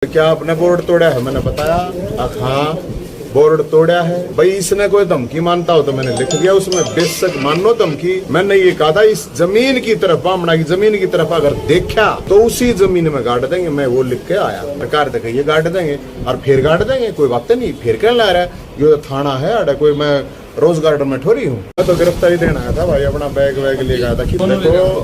क्या आपने बोर्ड तोड़ा है? मैंने बताया हाँ बोर्ड तोड़ा है भाई। इसने कोई धमकी मानता हो तो मैंने लिख दिया उसमें, बेशक मानो धमकी। मैंने ये कहा था इस जमीन की तरफ, बामणा की जमीन की तरफ अगर देखा तो उसी जमीन में गाड़ देंगे। मैं वो लिख के आया, सरकार तक ये गाड़ देंगे और फिर गाड़ देंगे, कोई बात नहीं। फिर क्या ला रहा है, ये तो थाना है अड़ा, कोई मैं रोज गार्डन में ठोरी हूँ। मैं तो गिरफ्तारी देना आया था भाई, अपना बैग वैग ले गया था। देखो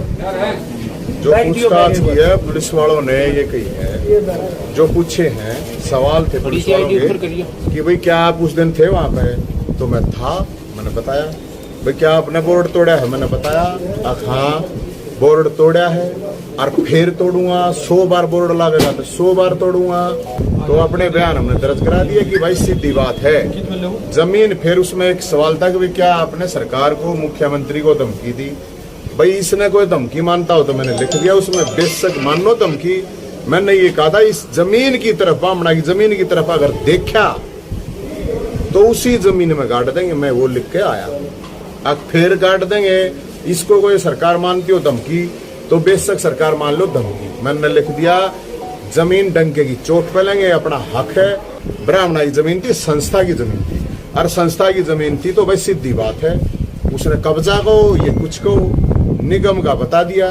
जो पूछताछ की है पुलिस वालों ने ये कही है, जो पूछे हैं सवाल थे पुलिस वालों के कि भाई क्या आप उस दिन थे वहाँ पे? तो मैं था, मैंने बताया। भाई क्या आपने बोर्ड तोड़ा है? मैंने बताया हाँ बोर्ड तोड़ा है और फिर तोड़ूंगा, 100 बार बोर्ड लागेगा तो 100 बार तोड़ूंगा। तो अपने बयान हमने दर्ज करा दिया कि भाई सीधी बात है जमीन। फिर उसमें एक सवाल था कि भाई क्या आपने सरकार को, मुख्यमंत्री को धमकी दी? भाई इसने कोई धमकी मानता हो तो मैंने लिख दिया उसमें, बेशक मानो धमकी। मैंने ये कहा था इस जमीन की तरफ, बामणा की जमीन की तरफ अगर देखा तो उसी जमीन में गाड़ देंगे। मैं वो लिख के आया, अब फिर गाड़ देंगे। इसको कोई सरकार मानती हो धमकी तो बेशक सरकार मान लो धमकी। मैंने लिख दिया जमीन डंके की चोट पे लेंगे, अपना हक है। ब्राह्मणा की जमीन थी, संस्था की जमीन थी, और संस्था की जमीन थी तो भाई सीधी बात है। उसने कब्जा को, ये कुछ को निगम का बता दिया,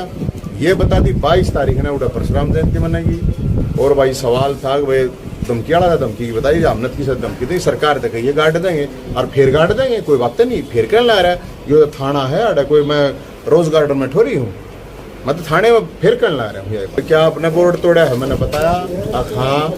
ये बता दी 22 तारीख ने उड़ा परशुराम जयंती मनाएगी। और भाई सवाल था भाई धमकी आड़ा था, धमकी बताई जामनत की साथ धमकी दी, सरकार तक ये गाड़ देंगे और फिर गाड़ देंगे, कोई बात नहीं। फिर क्या ला रहा है, ये तो थाना है अड़ा, कोई मैं रोज गार्डन में ठोरी हूँ। मैं तो थाने में फिर कर ला रहा हूँ। क्या आपने बोर्ड तोड़ा है? मैंने बताया हाँ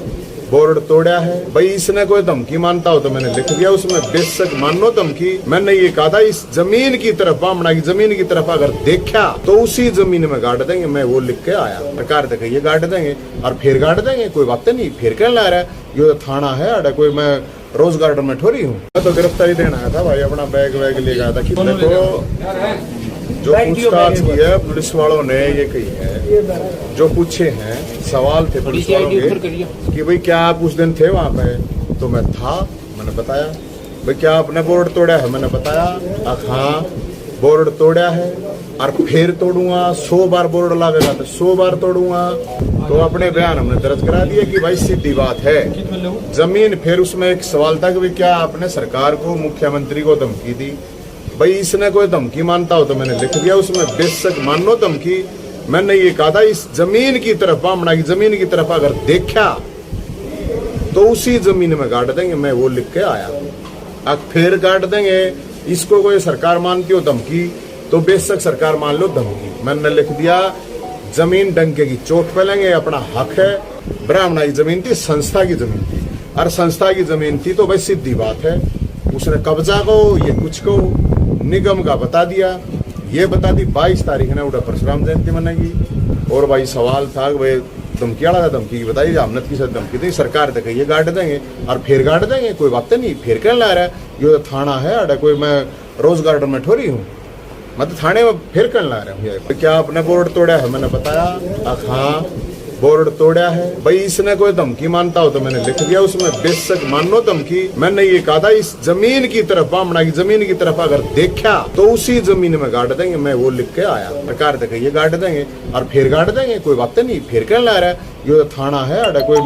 बोर्ड तोड़ा है भाई। इसने कोई धमकी मानता हो तो मैंने लिख दिया उसमें, बेशक मानो धमकी। मैंने ये कहा था इस जमीन की तरफ, बामणा की जमीन की तरफ अगर देखा तो उसी जमीन में गाड़ देंगे। मैं वो लिख के आया, सरकार तक ये गाड़ देंगे और फिर गाड़ देंगे, कोई बात नहीं। फिर क्या ला रहा है, ये तो थाना है अड़ा, कोई मैं रोज गार्डन में ठोरी हूँ। मैं तो गिरफ्तारी देना आया था भाई, अपना बैग वैग ले गया था। देखो जो पूछताछ की है पुलिस वालों ने ये कही है, जो पूछे हैं सवाल थे पुलिस वालों के कि भाई क्या आप उस दिन थे वहाँ पे? तो मैं था, मैंने बताया। भाई क्या आपने बोर्ड तोड़ा है? मैंने बताया हाँ बोर्ड तोड़ा है और फिर तोड़ूंगा, 100 बार बोर्ड लागेगा तो 100 बार तोड़ूंगा। तो अपने बयान हमने दर्ज करा दिया कि भाई सीधी बात है जमीन। फिर उसमें एक सवाल था कि भाई क्या आपने सरकार को, मुख्यमंत्री को धमकी दी? भाई इसने कोई धमकी मानता हो तो मैंने लिख दिया उसमें, बेशक मानो धमकी। मैंने ये कहा था इस जमीन की तरफ, बामणा की जमीन की तरफ अगर देखा तो उसी जमीन में गाड़ देंगे। मैं वो लिख के आया, अब फिर गाड़ देंगे। इसको कोई सरकार मानती हो धमकी तो बेशक सरकार मान लो धमकी। मैंने लिख दिया जमीन डंके की चोट पे लेंगे, अपना हक है। ब्राह्मणा की जमीन थी, संस्था की जमीन थी, और संस्था की जमीन थी तो भाई सीधी बात है। उसने कब्जा को, ये कुछ को निगम का बता दिया, ये बता दी 22 तारीख ने उड़ा परशुराम जयंती मनाएगी। और भाई सवाल था भाई धमकी आड़ा था, धमकी बताई जामनत की साथ धमकी दी, सरकार तक ये गाड़ देंगे और फिर गाड़ देंगे, कोई बात नहीं। फिर क्या ला रहा है, ये तो थाना है अड़ा, कोई मैं रोज गार्डन में ठोरी हूँ। मैं तो थाने में फिर कर ला रहा हूँ। क्या आपने बोर्ड तोड़ा है? मैंने बताया हाँ बोर्ड तोड़ा है भाई। इसने कोई धमकी मानता हो तो मैंने लिख दिया उसमें, बेशक मानो धमकी। मैंने ये कहा था इस जमीन की तरफ, बामणा की जमीन की तरफ अगर देखा तो उसी जमीन में गाड़ देंगे। मैं वो लिख के आया, सरकार तक ये गाड़ देंगे और फिर गाड़ देंगे, कोई बात नहीं। फिर क्या ला रहा है, ये तो थाना है अड़ा, कोई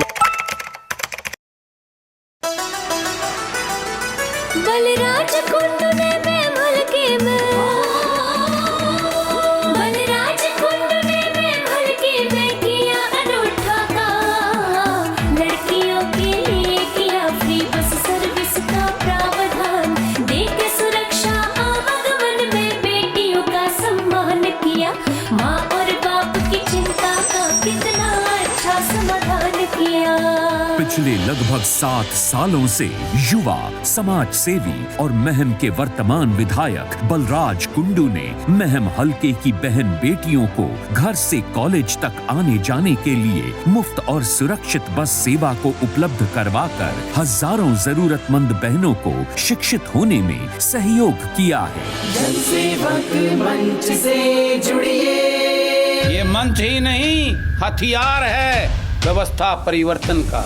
पिछले लगभग 7 सालों से युवा समाज सेवी और महम के वर्तमान विधायक बलराज कुंडू ने महम हलके की बहन बेटियों को घर से कॉलेज तक आने जाने के लिए मुफ्त और सुरक्षित बस सेवा को उपलब्ध करवाकर हजारों जरूरतमंद बहनों को शिक्षित होने में सहयोग किया है। जनसेवक मंच से जुड़िए। ये मंच ही नहीं, हथियार है व्यवस्था परिवर्तन का।